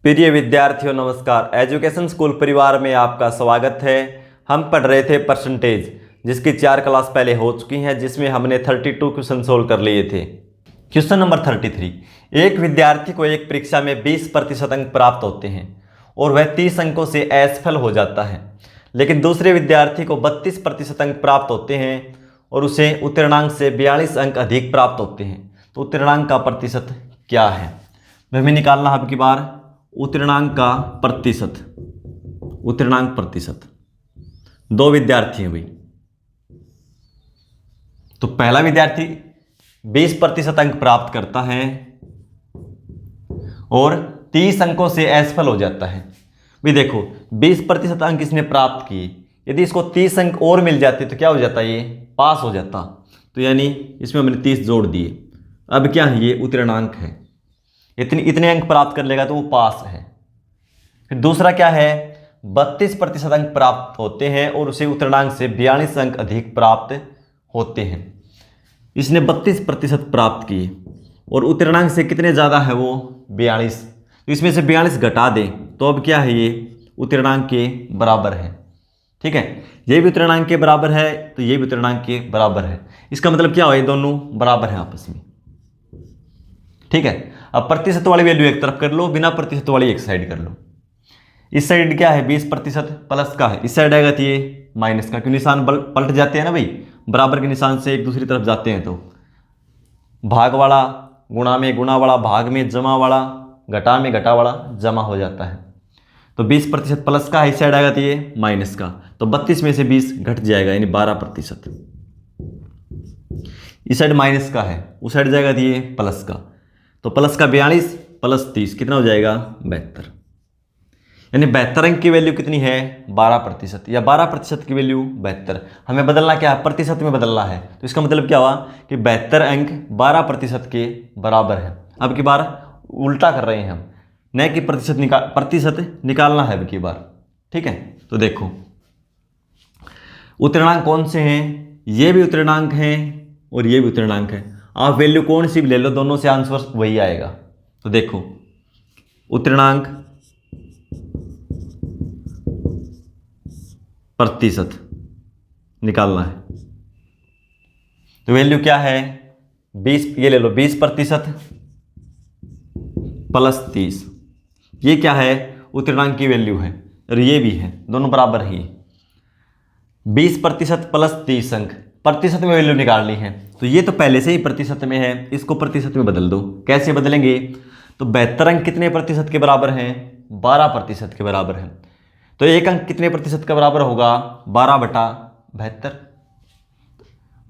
प्रिय विद्यार्थियों नमस्कार। एजुकेशन स्कूल परिवार में आपका स्वागत है। हम पढ़ रहे थे परसेंटेज, जिसकी 4 क्लास पहले हो चुकी हैं, जिसमें हमने 32 क्वेश्चन सोल्व कर लिए थे। क्वेश्चन नंबर 33, एक विद्यार्थी को एक परीक्षा में 20% अंक प्राप्त होते हैं और वह 30 अंकों से असफल हो जाता है, लेकिन दूसरे विद्यार्थी को 32% अंक प्राप्त होते हैं और उसे उत्तीर्णांक से 42 अंक अधिक प्राप्त होते हैं। तो उत्तीर्णांक का प्रतिशत क्या है, वह हमें निकालना है। अब की बार उत्तीर्णांक का प्रतिशत, उत्तीर्णांक प्रतिशत। दो विद्यार्थी हैं भाई, तो पहला विद्यार्थी 20% अंक प्राप्त करता है और 30 अंकों से असफल हो जाता है। भाई देखो, 20% अंक इसने प्राप्त किए, यदि इसको 30 अंक और मिल जाते तो क्या हो जाता, ये पास हो जाता। तो यानी इसमें हमने 30 जोड़ दिए। अब क्या है, ये उत्तीर्णांक है, इतने अंक प्राप्त कर लेगा तो वो पास है। फिर दूसरा क्या है, 32% अंक प्राप्त होते हैं और उसे उत्तीर्णांक से 42 अंक अधिक प्राप्त होते हैं। इसने 32% प्राप्त किए और उत्तीर्णांक से कितने ज़्यादा है, वो 42। तो इसमें से 42 घटा दें तो अब क्या है, ये उत्तीर्णांक के बराबर है। ठीक है, ये भी उत्तीर्णांक के बराबर है तो ये भी उत्तीर्णांक के बराबर है। इसका मतलब क्या हो, ये दोनों बराबर हैं आपस में। ठीक है, अब प्रतिशत वाली वैल्यू एक तरफ कर लो, बिना प्रतिशत वाली एक साइड कर लो। इस साइड क्या है, 20% प्लस का है, इस साइड आएगा तो ये माइनस का, क्योंकि निशान पलट जाते हैं ना भाई, बराबर के निशान से एक दूसरी तरफ जाते हैं। तो भाग वाला गुणा में गुणा वाला, भाग में जमा वाला, घटा में घटा वाला जमा हो जाता है। तो 20% प्लस का है, इस साइड आएगा तो ये माइनस का, तो 32 में से 20 घट जाएगा, यानी 12%। इस साइड माइनस का है, उस साइड जाएगा तो ये प्लस का, तो प्लस का 42 प्लस 30 कितना हो जाएगा, 72। यानी 72 अंक की वैल्यू कितनी है, 12%, या 12% की वैल्यू 72। हमें बदलना क्या है, प्रतिशत में बदलना है। तो इसका मतलब क्या हुआ कि 72 अंक 12% के बराबर है। अब की बार उल्टा कर रहे हैं हम, न कि प्रतिशत निकालना है अब की बार। ठीक है, तो देखो उत्तीर्णांक कौन से हैं, ये भी उत्तीर्णांक हैं और ये भी उत्तीर्णांक है। आप वैल्यू कौन सी भी ले लो, दोनों से आंसर वही आएगा। तो देखो उत्तीर्णांक प्रतिशत निकालना है, तो वैल्यू क्या है, 20, ये ले लो 20% प्लस 30, ये क्या है, उत्तीर्णांक की वैल्यू है, और ये भी है, दोनों बराबर ही। 20% प्लस 30 अंक, प्रतिशत में वैल्यू निकालनी है, तो ये तो पहले से ही प्रतिशत में है, इसको प्रतिशत में बदल दो। कैसे बदलेंगे, तो 72 अंक कितने प्रतिशत के बराबर हैं, 12% के बराबर है। तो एक अंक कितने प्रतिशत का बराबर होगा, 12/72,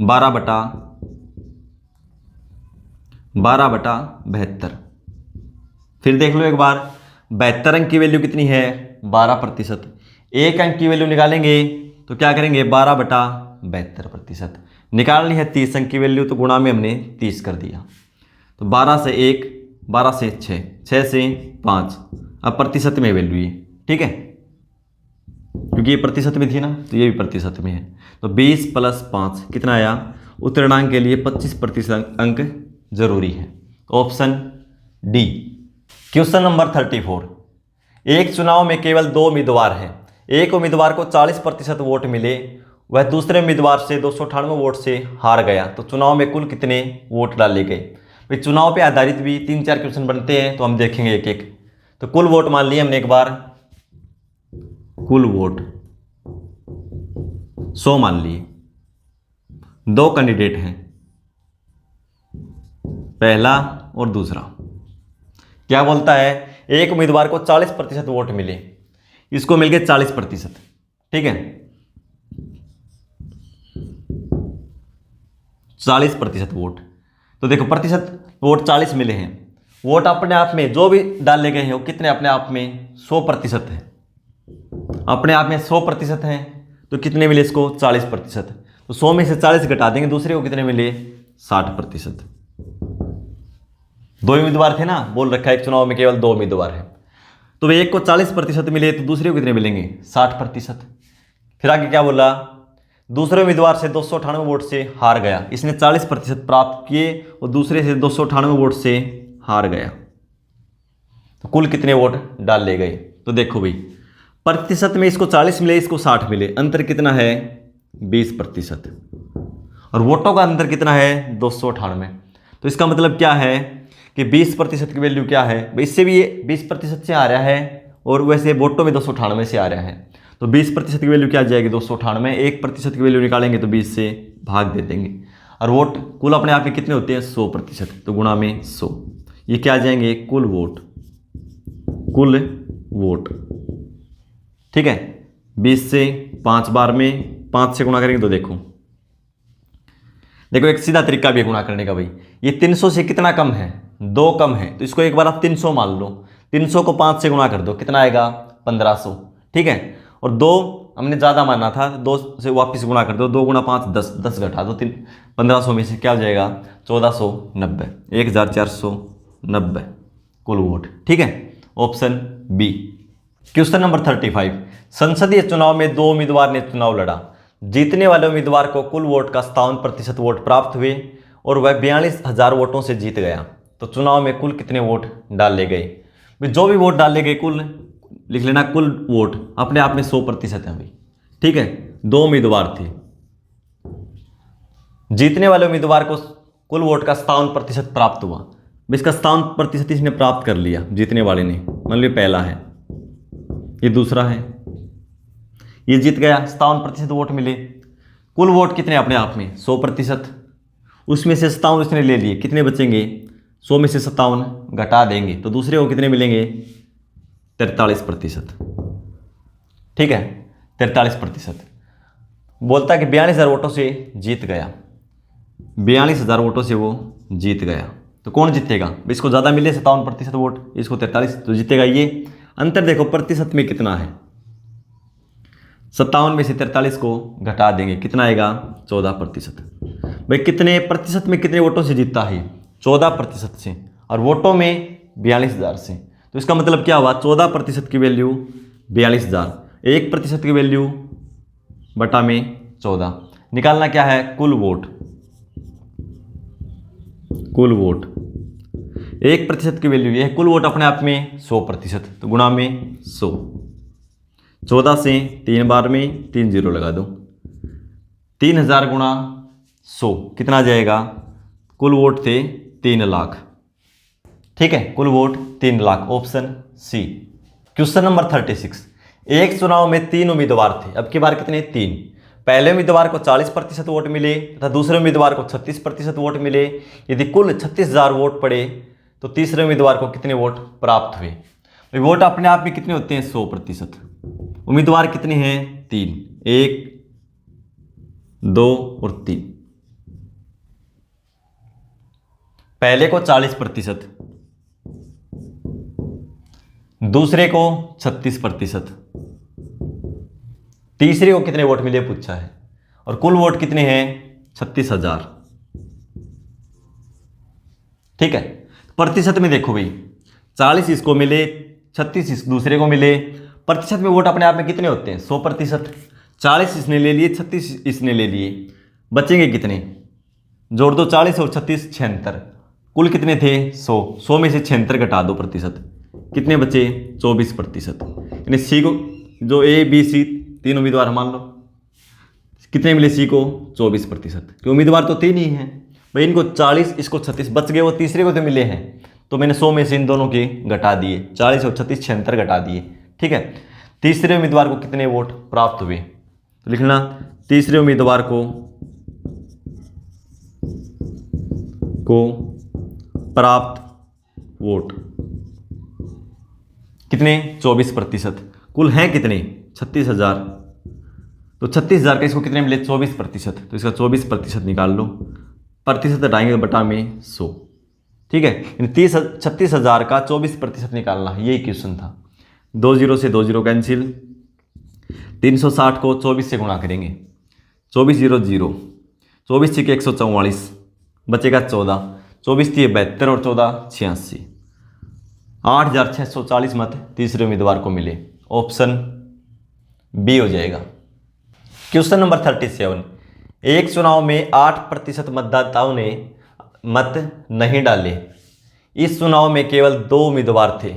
12/72। फिर देख लो एक बार, 72 अंक की वैल्यू कितनी है, 12%। एक अंक की वैल्यू निकालेंगे तो क्या करेंगे, 12/72%। निकालनी है 30 अंक की वैल्यू, तो गुणा में हमने 30 कर दिया। तो 12 से 1, 12 से 6, 6 से 5। अब प्रतिशत में वैल्यू ये, ठीक है, क्योंकि ये प्रतिशत में थी ना, तो ये भी प्रतिशत में है। तो 20 प्लस 5 कितना आया, उत्तीर्णांक के लिए 25% अंक जरूरी है। Option D. क्वेश्चन नंबर 34, एक चुनाव में केवल 2 उम्मीदवार हैं। एक उम्मीदवार को 40% वोट मिले, वह दूसरे उम्मीदवार से 298 वोट से हार गया, तो चुनाव में कुल कितने वोट डाले गए। भाई चुनाव पे आधारित भी 3-4 क्वेश्चन बनते हैं, तो हम देखेंगे एक एक। तो कुल वोट मान लिए हमने एक बार, कुल वोट 100 मान लिए। 2 कैंडिडेट हैं, पहला और दूसरा। क्या बोलता है, एक उम्मीदवार को 40% वोट मिले, इसको मिल गए 40%। ठीक है, 40% वोट। तो देखो प्रतिशत वोट 40 मिले हैं, वोट अपने आप में जो भी डाले गए हैं वो कितने अपने आप में 100% है, अपने आप में 100% हैं, तो कितने मिले इसको, 40%। तो 100 में से 40 घटा देंगे, दूसरे को कितने मिले, 60%। 2 उम्मीदवार थे ना, बोल रखा है एक चुनाव में केवल 2 उम्मीदवार हैं, तो वे एक को 40% मिले, तो दूसरे को कितने मिलेंगे, 60%। फिर आगे क्या बोला, दूसरे उम्मीदवार से 298 वोट से हार गया, इसने 40% प्राप्त किए और दूसरे से 298 वोट से हार गया, तो कुल कितने वोट डाले गए। तो देखो भाई, प्रतिशत में इसको 40 मिले, इसको 60 मिले, अंतर कितना है 20%। और वोटों का अंतर कितना है 298। तो इसका मतलब क्या है कि 20% की वैल्यू क्या है भाई, इससे भी ये 20% से आ रहा है और वैसे वोटों में 298 से आ रहा है। तो 20% की वैल्यू क्या आ जाएगी 298, 1% की वैल्यू निकालेंगे तो 20 से भाग दे देंगे। और वोट कुल अपने आप में कितने होते हैं 100%, तो गुणा में 100, ये क्या आ जाएंगे कुल वोट, कुल वोट। ठीक है, 20 से 5 बार में 5 से गुणा करेंगे तो देखो एक सीधा तरीका भी है गुणा करने का भाई, ये 300 से कितना कम है 2 कम है, तो इसको एक बार आप 300 मान लो, 300 को 5 से गुणा कर दो, कितना आएगा 1500। ठीक है, और 2 हमने ज़्यादा माना था, 2 से वापस गुणा कर दो, 2 गुणा 5 10, 10 घटा दो 1500 में से क्या हो जाएगा 1490, 1490 कुल वोट। ठीक है, ऑप्शन बी। क्वेश्चन नंबर 35, संसदीय चुनाव में 2 उम्मीदवार ने चुनाव लड़ा, जीतने वाले उम्मीदवार को कुल वोट का 57% वोट प्राप्त हुए और वह 42,000 वोटों से जीत गया। तो चुनाव में कुल कितने वोट डाले गए। जो भी वोट डाले गए कुल लिख लेना, कुल वोट अपने आप में 100% है भाई। ठीक है, 2 उम्मीदवार थे, जीतने वाले उम्मीदवार को कुल वोट का 57% प्राप्त हुआ, इसका 57% इसने प्राप्त कर लिया जीतने वाले ने, मान लो पहला है, ये दूसरा है, ये जीत गया, 57% वोट मिले। कुल वोट कितने अपने आप में 100%, उसमें से 57 उसने ले लिए, कितने बचेंगे 100 में से 57 घटा देंगे तो दूसरे को कितने मिलेंगे 43%। ठीक है, 43% बोलता है कि 42,000 वोटों से जीत गया, 42,000 वोटों से वो जीत गया। तो कौन जीतेगा, इसको ज़्यादा मिले 57% वोट, इसको 43, तो जीतेगा ये। अंतर देखो प्रतिशत में कितना है, 57 में से 43 को घटा देंगे, कितना आएगा 14%। भाई कितने प्रतिशत में कितने वोटों से जीतता है 14% से, और वोटों में 42,000 से। तो इसका मतलब क्या हुआ 14% की वैल्यू 42,000, 1% की वैल्यू बटा में 14, निकालना क्या है कुल वोट, कुल वोट 1% की वैल्यू ये है, कुल वोट अपने आप में 100%, तो गुणा में 100, 14 से 3 बार में 3 जीरो लगा दो, 3000 गुणा 100 कितना आ जाएगा, कुल वोट थे 3 लाख। ठीक है, कुल vote 3 lakh, option C. Question number 36, एक चुनाव में 3 उम्मीदवार थे, अब की बार कितने 3। पहले उम्मीदवार को 40% वोट मिले तथा दूसरे उम्मीदवार को 36% वोट मिले। यदि कुल 36,000 वोट पड़े तो तीसरे उम्मीदवार को कितने वोट प्राप्त हुए। वोट अपने आप में कितने होते हैं 100%, उम्मीदवार कितने हैं 3, 1 2 और 3। पहले को 40%, दूसरे को 36%, तीसरे को कितने वोट मिले पूछा है, और कुल वोट कितने हैं 36,000। ठीक है, प्रतिशत में देखो भाई 40 इसको मिले, 36 इस दूसरे को मिले, प्रतिशत में वोट अपने आप में कितने होते हैं 100%। 40 इसने ले लिए, 36 इसने ले लिए, बचेंगे कितने, जोड़ दो 40 और 36 76, कुल कितने थे 100, 100 में से 76 घटा दो प्रतिशत, कितने बचे 24%। यानी सी को जो ए बी सी 3 उम्मीदवार मान लो, कितने मिले सी को 24%, कि उम्मीदवार तो 3 ही हैं भाई, इनको 40 इसको 36 बच गए, वो तीसरे को तो मिले हैं, तो मैंने 100 में से इन दोनों के घटा दिए, 40 और 36 76 घटा दिए। ठीक है, तीसरे उम्मीदवार को कितने वोट प्राप्त हुए, तो लिखना तीसरे उम्मीदवार को प्राप्त वोट कितने 24%, कुल हैं कितने 36,000, तो 36,000 का इसको कितने मिले 24%, तो इसका 24% निकाल लो, प्रतिशत हटाएंगे बटा में 100। ठीक है, 36,000 का 24% निकालना, यही क्वेश्चन था। 2 जीरो से 2 जीरो कैंसिल, 360 को 24 से गुणा करेंगे, 24 जीरो जीरो, 24 के 144, बचेगा 14, 24 थी 72 और 14 86, 8,640 मत तीसरे उम्मीदवार को मिले, ऑप्शन बी हो जाएगा। क्वेश्चन नंबर 37, एक चुनाव में 8% मतदाताओं ने मत नहीं डाले, इस चुनाव में केवल 2 उम्मीदवार थे,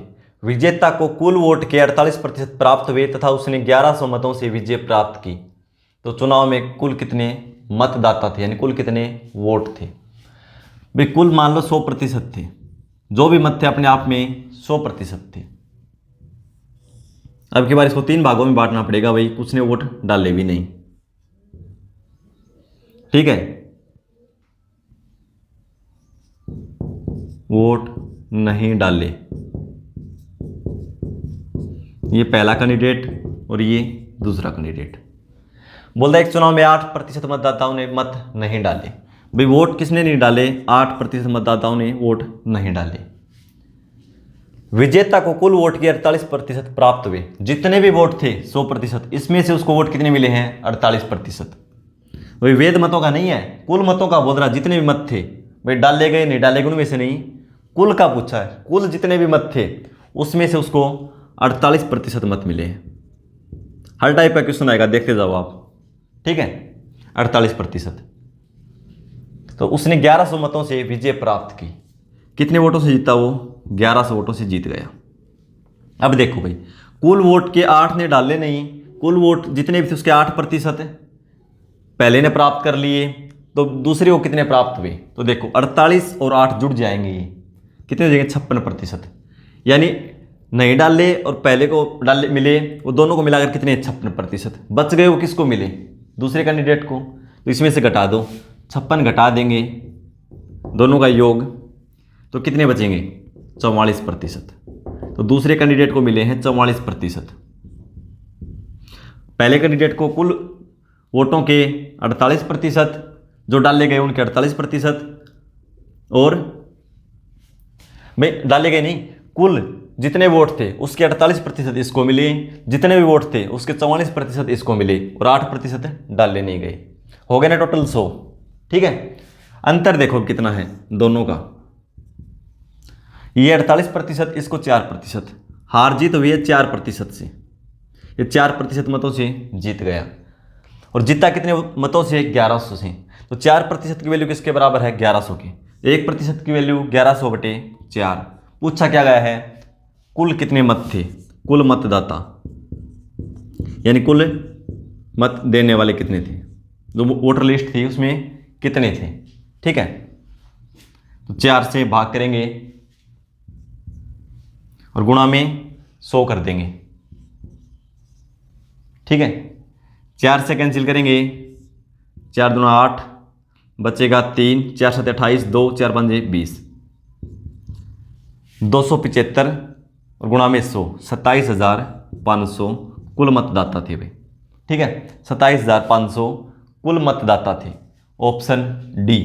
विजेता को कुल वोट के 48% प्राप्त हुए तथा उसने 1100 मतों से विजय प्राप्त की। तो चुनाव में कुल कितने मतदाता थे, यानी कुल कितने वोट थे। भाई कुल मान लो 100% थे, जो भी मत थे अपने आप में 100% थे। अब की बार इसको 3 भागों में बांटना पड़ेगा, भाई कुछ ने वोट डाले भी नहीं। ठीक है, वोट नहीं डाले, ये पहला कैंडिडेट और ये दूसरा कैंडिडेट। बोलता है एक चुनाव में 8% मतदाताओं ने मत नहीं डाले। भाई वोट किसने नहीं डाले, 8% मतदाताओं ने वोट नहीं डाले। विजेता को कुल वोट के 48% प्राप्त हुए, जितने भी वोट थे 100%, इसमें से उसको वोट कितने मिले हैं, 48%। भाई वेद मतों का नहीं है, कुल मतों का बोल रहा, जितने भी मत थे। भाई डाले गए नहीं डाले गए उनमें से नहीं, कुल का पूछा है, कुल जितने भी मत थे उसमें से उसको 48% मत मिले हैं। हर टाइप का क्वेश्चन आएगा, देखते जाओ आप। ठीक है, 48%। तो उसने 1100 मतों से विजय प्राप्त की। कितने वोटों से जीता वो, 1100 वोटों से जीत गया। अब देखो भाई, कुल वोट के 8 ने डाले नहीं, कुल वोट जितने भी थे उसके 8% पहले ने प्राप्त कर लिए, तो दूसरे को कितने प्राप्त हुए। तो देखो 48 और 8 जुड़ जाएंगे, ये कितने हो जाएंगे, 56%। यानी नहीं डाले और पहले को डाले मिले, वो दोनों को मिलाकर कितने, 56%। बच गए वो किसको मिले, दूसरे कैंडिडेट को। तो इसमें से घटा दो, 56 घटा देंगे दोनों का योग, तो कितने बचेंगे, 44%। तो दूसरे कैंडिडेट को मिले हैं 44%। पहले कैंडिडेट को कुल वोटों के 48%, जो डाले गए उनके 48%, और भाई डाले गए नहीं, कुल जितने वोट थे उसके 48% इसको मिले, जितने भी वोट थे उसके 44% इसको मिले, और 8% डाले नहीं गए। हो गए ना टोटल 100। ठीक है, अंतर देखो कितना है दोनों का, ये 48%, इसको 4%। हार जीत हुई है 4% से, ये 4% मतों से जीत गया। और जीता कितने मतों से, 1100 से। तो 4% की वैल्यू किसके बराबर है, 1100 की। 1% की वैल्यू 1100/4। पूछा क्या गया है, कुल कितने मत थे, कुल मतदाता, यानी कुल मत देने वाले कितने थे, जो वोटर लिस्ट थी उसमें कितने थे। ठीक है, तो 4 से भाग करेंगे और गुणा में 100 कर देंगे। ठीक है, 4 से कैंसिल करेंगे, 4 दूना 8, बचेगा 3, 4 7 28, 2 4 5 20, 275 और गुणा में 100, 27,500 कुल मतदाता थे भाई। ठीक है, 27,500 कुल मतदाता थे। Option D.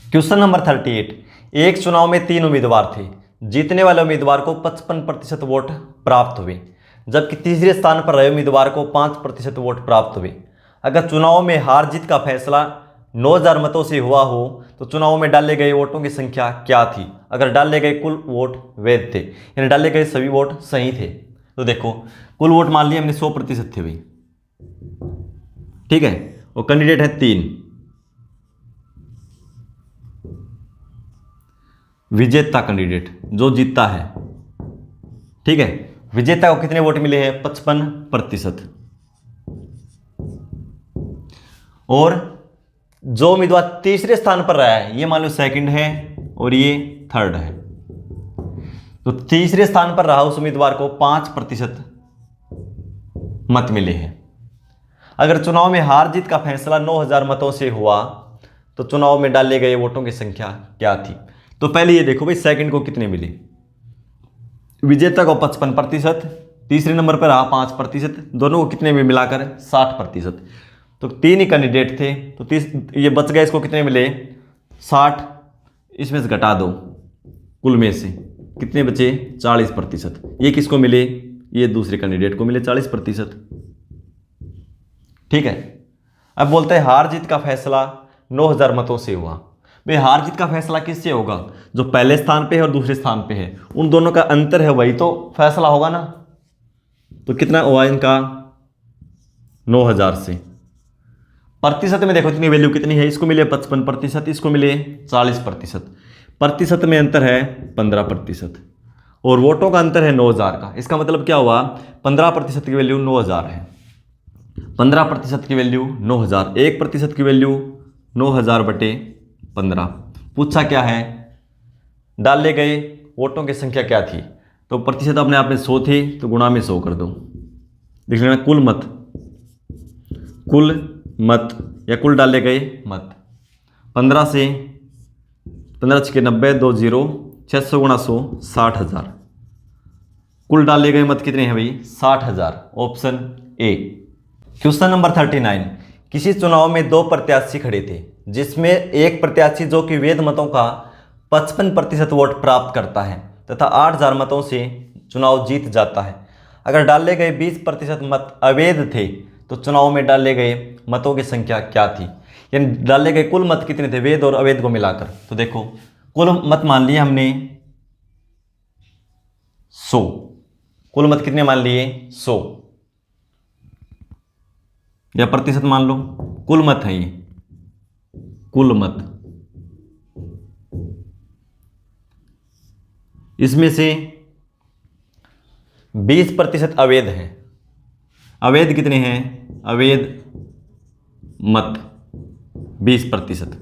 Question number 38। एक चुनाव में 3 उम्मीदवार थे, जीतने वाले उम्मीदवार को 55% वोट प्राप्त हुए, जबकि तीसरे स्थान पर रहे उम्मीदवार को 5% वोट प्राप्त हुए। अगर चुनाव में हार जीत का फैसला 9,000 मतों से हुआ हो तो चुनाव में डाले गए वोटों की संख्या क्या थी। अगर डाले गए कुल वोट वैध थे, यानी डाले गए सभी वोट सही थे। तो देखो कुल वोट मान लिया हमने 100% थे भाई। ठीक है, वो कैंडिडेट है 3, विजेता कैंडिडेट जो जीतता है। ठीक है, विजेता को कितने वोट मिले हैं, 55%। और जो उम्मीदवार तीसरे स्थान पर रहा है, ये मान लो सेकंड है और ये थर्ड है, तो तीसरे स्थान पर रहा उस उम्मीदवार को 5% मत मिले हैं। अगर चुनाव में हार जीत का फैसला 9,000 मतों से हुआ तो चुनाव में डाले गए वोटों की संख्या क्या थी। तो पहले ये देखो भाई, सेकंड को कितने मिले, विजेता को 55%, तीसरे नंबर पर रहा 5%, दोनों को कितने में मिलाकर 60%। तो 3 ही कैंडिडेट थे, तो ये बच गए, इसको कितने मिले 60, इसमें से घटा दो, कुल में से कितने बचे 40%। ये किसको मिले, ये दूसरे कैंडिडेट को मिले 40%। ठीक है, अब बोलते हैं हार जीत का फैसला 9,000 मतों से हुआ। भाई हार जीत का फैसला किससे होगा, जो पहले स्थान पे है और दूसरे स्थान पे है, उन दोनों का अंतर है, वही तो फैसला होगा ना। तो कितना हुआ इनका 9,000 से। प्रतिशत में देखो इतनी वैल्यू कितनी है, इसको मिले 55%, इसको मिले 40%। प्रतिशत में अंतर है 15%। और वोटों का अंतर है 9,000 का। इसका मतलब क्या हुआ, 15% की वैल्यू 9,000 है, 15% की वैल्यू 9,000, 1% की वैल्यू 9,000 बटे 15। पूछा क्या है, डाले गए वोटों की संख्या क्या थी, तो प्रतिशत अपने आप में 100 थी तो गुणा में 100 कर दो। देख लेना कुल मत या कुल डाले गए मत, 15 से 15 छके 90, 2 0, 600 गुणा 100, 60,000। कुल डाले गए मत कितने हैं भाई, 60,000, ऑप्शन ए। क्वेश्चन नंबर 39, किसी चुनाव में 2 प्रत्याशी खड़े थे जिसमें एक प्रत्याशी जो कि वैध मतों का 55% वोट प्राप्त करता है तथा 8,000 मतों से चुनाव जीत जाता है। अगर डाले गए 20% मत अवैध थे तो चुनाव में डाले गए मतों की संख्या क्या थी, यानी डाले गए कुल मत कितने थे वैध और अवैध को मिलाकर। तो देखो कुल मत मान लिए हमने 100, कुल मत कितने मान लिए 100, या प्रतिशत मान लो, कुल मत है ये, कुल मत। इसमें से 20% अवैध हैं। अवैध कितने हैं, अवैध मत 20%।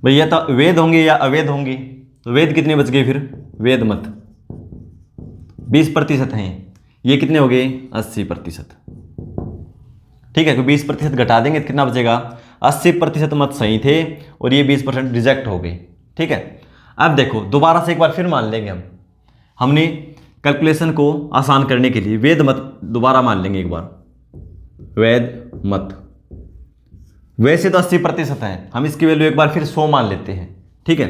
भैया तो वैध होंगे या अवैध होंगे, तो वैध कितने बच गए फिर, वैध मत 20% हैं, ये कितने हो गए 80%। ठीक है, तो 20% घटा देंगे तो कितना बचेगा, 80% मत सही थे और ये 20% रिजेक्ट हो गए। ठीक है, अब देखो दोबारा से एक बार फिर मान लेंगे हमने कैलकुलेशन को आसान करने के लिए वैध मत दोबारा मान लेंगे एक बार। वैध मत वैसे तो 80% है, हम इसकी वैल्यू एक बार फिर 100 मान लेते हैं। ठीक है,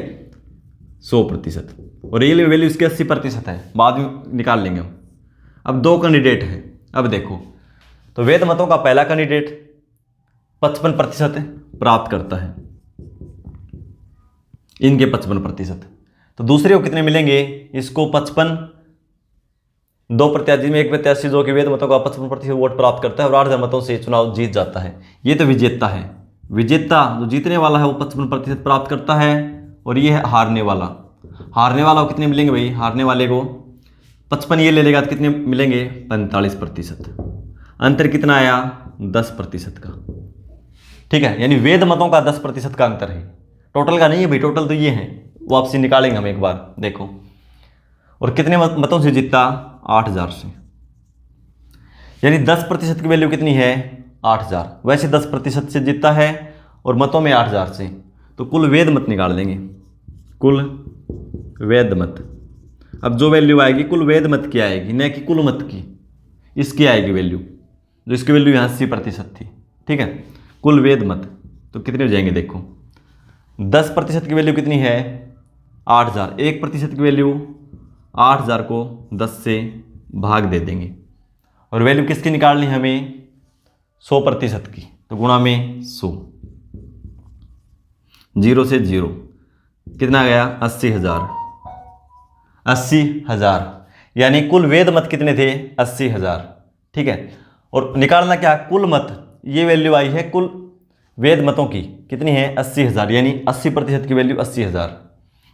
100%, और रियल वैल्यू इसकी 80% है, बाद में निकाल लेंगे हम। अब 2 कैंडिडेट हैं, अब देखो तो वैध मतों का पहला कैंडिडेट 55% प्राप्त करता है, इनके 55%, तो दूसरे को कितने मिलेंगे, इसको 55, 2 प्रत्याशी में एक प्रत्याशी जो कि वैध मतों का 55% वोट प्राप्त करता है और 8,000 मतों से चुनाव जीत जाता है। ये तो विजेता है, विजेता जो जीतने वाला है वो 55% प्राप्त करता है, और ये है हारने वाला। हारने वाला को कितने मिलेंगे भाई, हारने वाले को 55 ये ले लेगा तो कितने मिलेंगे 45%। अंतर कितना आया 10% का। ठीक है, यानी वैध मतों का 10% का अंतर है, टोटल का नहीं है भाई, टोटल तो ये है, वो आपसे निकालेंगे हम एक बार। देखो और कितने मतों से जीतता, 8,000 से, यानी 10% की वैल्यू कितनी है 8,000। वैसे 10% से जीतता है और मतों में 8,000 से, तो कुल वैध मत निकाल देंगे, कुल वैध मत। अब जो वैल्यू आएगी कुल वैध मत की आएगी, न कि कुल मत की, इसकी आएगी वैल्यू, जो इसकी वैल्यू यहाँ 80% थी। ठीक है, कुल वैध मत तो कितने हो जाएंगे, देखो 10% की वैल्यू कितनी है 8,000, 1% की वैल्यू 8,000 को 10 से भाग दे देंगे, और वैल्यू किसकी निकालनी है हमें 100% की, तो गुणा में 100, 0 से 0 कितना गया 80,000, 80,000, यानी कुल वैध मत कितने थे 80,000। ठीक है, और निकालना क्या, कुल मत, ये वैल्यू आई है कुल वैध मतों की कितनी है 80,000, यानी 80% की वैल्यू 80,000,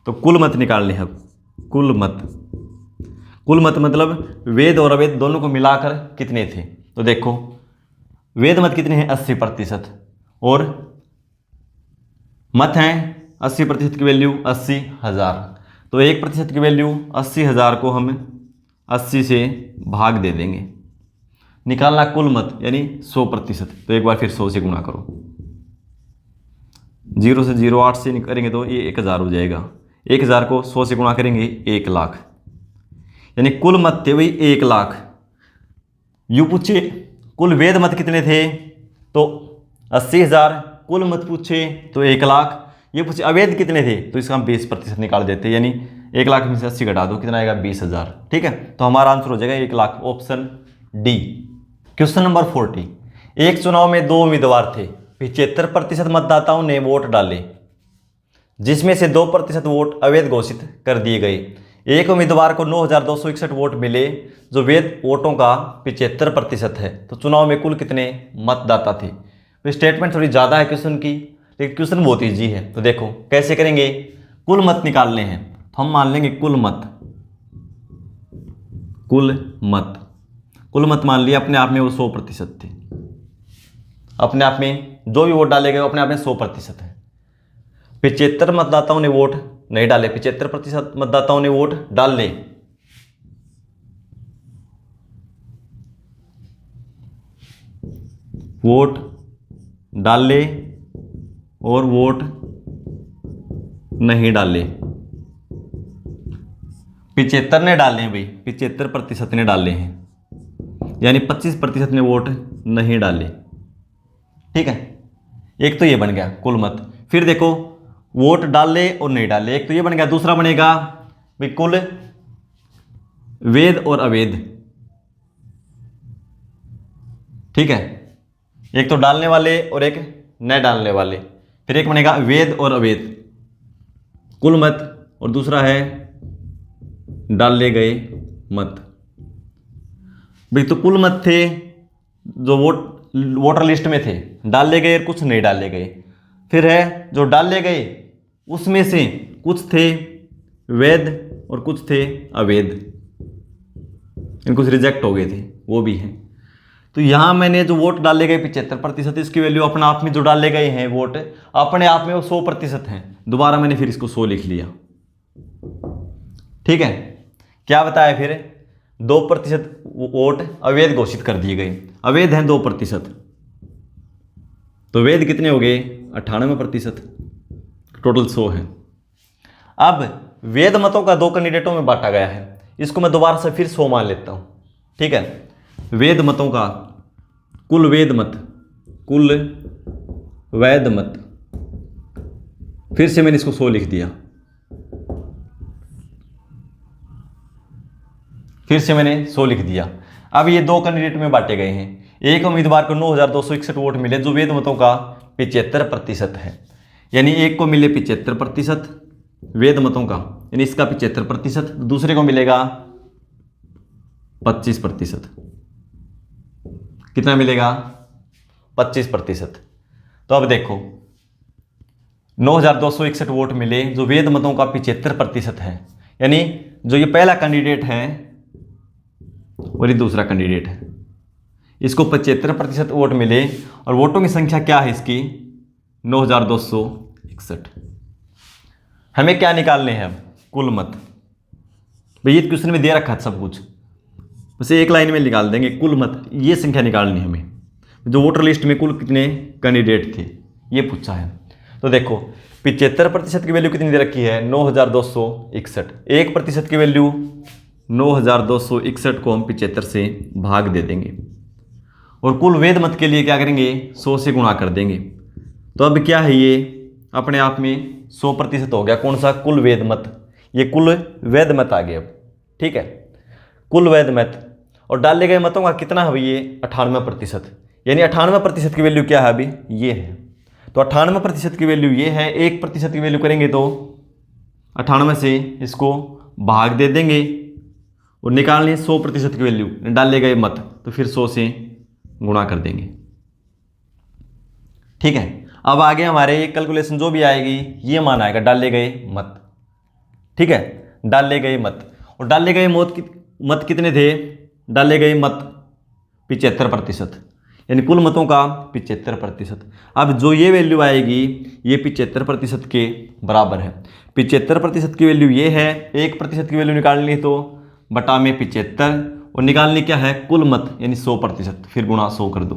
तो कुल मत निकालने हैं। कुल मत, कुल मत मतलब वैध और अवैध दोनों को मिलाकर कितने थे, तो देखो वैध मत कितने हैं 80%, और मत हैं 80% की वैल्यू 80,000, तो 1% की वैल्यू 80,000 को हम 80 से भाग दे देंगे। निकालना कुल मत यानी 100%, तो एक बार फिर 100 से गुणा करो, 0 से 0 8 से करेंगे तो ये 1,000 हो जाएगा, 1,000 को 100 से गुणा करेंगे 1,00,000, यानी कुल मत थे वही 1,00,000। यूँ पूछे कुल वैध मत कितने थे तो 80,000, कुल मत पूछे तो 1,00,000, ये पूछे अवैध कितने थे तो इसका हम 20% निकाल देते, यानी 1,00,000 में से 80 घटा दो कितना आएगा 20,000। ठीक है, तो हमारा आंसर हो जाएगा 1,00,000, ऑप्शन डी। क्वेश्चन नंबर 40, एक चुनाव में 2 उम्मीदवार थे, 75% मतदाताओं ने वोट डाले जिसमें से 2% वोट अवैध घोषित कर दिए गए। एक उम्मीदवार को 9,261 वोट मिले जो वैध वोटों का 75% है, तो चुनाव में कुल कितने मतदाता थे। तो स्टेटमेंट थोड़ी ज़्यादा है क्वेश्चन की, लेकिन क्वेश्चन बहुत ईजी है। तो देखो कैसे करेंगे, कुल मत निकालने हैं तो हम मान लेंगे कुल मत, कुल मत। कुल मत मान लिया अपने आप में वो 100% थे, अपने आप में जो भी वोट डाले गए वो अपने आप में 100% है। 75 मतदाताओं ने वोट नहीं डाले, 75% मतदाताओं ने वोट डाल ले। वोट डाल ले और वोट नहीं डाले। 75 ने डाले हैं भाई, 75% ने डाले हैं, यानी 25% ने वोट नहीं डाले। ठीक है, एक तो ये बन गया कुल मत। फिर देखो वोट डाले और नहीं डाले, एक तो ये बन गया। दूसरा बनेगा भाई कुल वैध और अवैध। ठीक है, एक तो डालने वाले और एक न डालने वाले। फिर एक बनेगा वैध और अवैध कुल मत, और दूसरा है डाले गए मत। भाई तो कुल मत थे जो वोटर लिस्ट में थे, डाले गए और कुछ नहीं डाले गए। फिर है जो डाले गए उसमें से कुछ थे वैध और कुछ थे अवैध, कुछ रिजेक्ट हो गए थे, वो भी हैं। तो यहाँ मैंने जो वोट डाले गए 75%, इसकी वैल्यू अपने आप में जो डाले गए हैं वोट अपने आप में वो 100% हैं। दोबारा मैंने फिर इसको 100 लिख लिया। ठीक है, क्या बताया फिर 2% वोट अवैध घोषित कर दिए गए। अवैध हैं 2%, तो वैध कितने हो गए 98%, टोटल 100 है। अब वैध मतों का 2 कैंडिडेटों में बांटा गया है, इसको मैं दोबारा से फिर 100 मान लेता हूं। ठीक है, वैध मतों का कुल वैध मत, कुल वैध मत, फिर से मैंने इसको 100 लिख दिया। फिर से मैंने 100 लिख दिया। अब ये 2 कैंडिडेट में बांटे गए हैं। एक उम्मीदवार को 9261 वोट मिले जो वैध मतों का 75% है, यानी एक को मिले 75% वैध मतों का, यानी इसका 75%, दूसरे को मिलेगा 25%। कितना मिलेगा 25%। तो अब देखो 9261 वोट मिले जो वैध मतों का 75% है, यानी जो ये पहला कैंडिडेट है और ये दूसरा कैंडिडेट है, इसको 75% वोट मिले और वोटों की संख्या क्या है इसकी 9261। हमें क्या निकालने हैं अब कुल मत। भाई ये क्वेश्चन में दे रखा है सब कुछ, बस एक लाइन में निकाल देंगे कुल मत। ये संख्या निकालनी है हमें, जो वोटर लिस्ट में कुल कितने कैंडिडेट थे ये पूछा है। तो देखो 75% की वैल्यू कितनी दे रखी है 9261। 1% की वैल्यू 9261 को हम 75 से भाग दे देंगे और कुल वैध मत के लिए क्या करेंगे 100 से गुणा कर देंगे। तो अब क्या है ये अपने आप में 100% हो गया। कौन सा कुल वैध मत, ये कुल वैध मत आ गया। अब ठीक है, कुल वैध मत और डाले गए मतों का कितना है ये 98%, यानी 98% की वैल्यू क्या है अभी ये है। तो 98% की वैल्यू ये है। 1% की वैल्यू करेंगे तो 98 से इसको भाग दे देंगे और निकालनी 100% की वैल्यू डाले गए मत, तो फिर 100 से गुणा कर देंगे। ठीक है, अब आगे हमारे ये कैलकुलेशन जो भी आएगी ये मान आएगा डाले गए मत। ठीक है, डाले गए मत, और डाले गए मत कितने थे, डाले गए मत 75%, यानी कुल मतों का 75%। अब जो ये वैल्यू आएगी ये 75% के बराबर है। 75% की वैल्यू ये है। 1% की वैल्यू निकालनी तो बटा में 75, और निकालनी क्या है कुल मत यानी 100%, फिर गुणा 100 कर दो।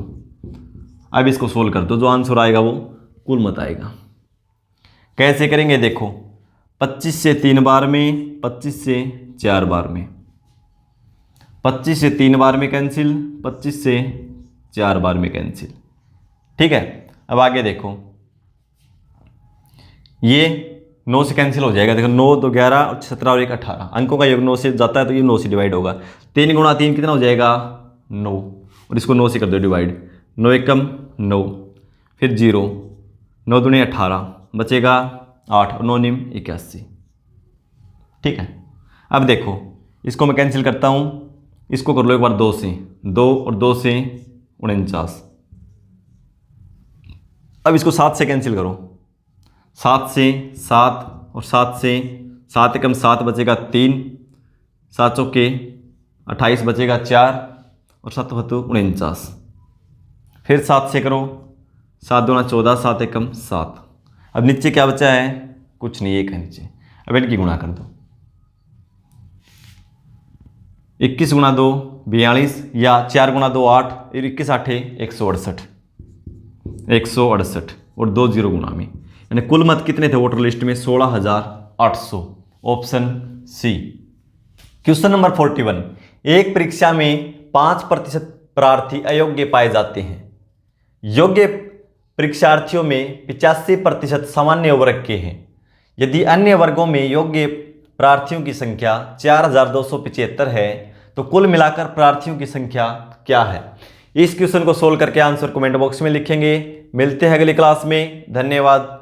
अब इसको सोल्व कर दो, जो आंसर आएगा वो कुल मत आएगा। कैसे करेंगे देखो, 25 से 3 बार में, 25 से 4 बार में, 25 से 3 बार में कैंसिल, 25 से 4 बार में कैंसिल। ठीक है, अब आगे देखो ये 9 से कैंसिल हो जाएगा। देखो 9 2 11 और 17 और 1 18, अंकों का योग 9 से जाता है तो ये 9 से डिवाइड होगा। 3 गुणा 3 कितना हो जाएगा 9, और इसको 9 से कर दो डिवाइड। 9 एकम 9, फिर 0, 9 दूनी 18, बचेगा 8 और 9 निम 81। ठीक है, अब देखो इसको मैं कैंसिल करता हूँ, इसको कर लो एक बार 2 से, 2 और 2 से 49। अब इसको 7 से कैंसिल करो, 7 से 7 और 7 से 7 एकम 7, बचेगा 3, 7 चौके 28 बचेगा 4 और 7 बतु 49। फिर 7 से करो, 7 दूना 14, 7 एकम 7। अब नीचे क्या बचा है, कुछ नहीं, 1 है नीचे। अब इनकी गुणा कर दो, 21 गुणा 2 42 या 4 गुणा 2 8, 21 8 168, 168 और 2 0 गुणा में, यानी कुल मत कितने थे वोटर लिस्ट में, 16,800। Option C. क्वेश्चन नंबर 41, एक परीक्षा में 5% प्रार्थी अयोग्य पाए जाते हैं। योग्य परीक्षार्थियों में 85% सामान्य वर्ग के हैं। यदि अन्य वर्गों में योग्य प्रार्थियों की संख्या 4275 है तो कुल मिलाकर प्रार्थियों की संख्या क्या है। इस क्वेश्चन को सोल्व करके आंसर कमेंट बॉक्स में लिखेंगे। मिलते हैं अगली क्लास में, धन्यवाद।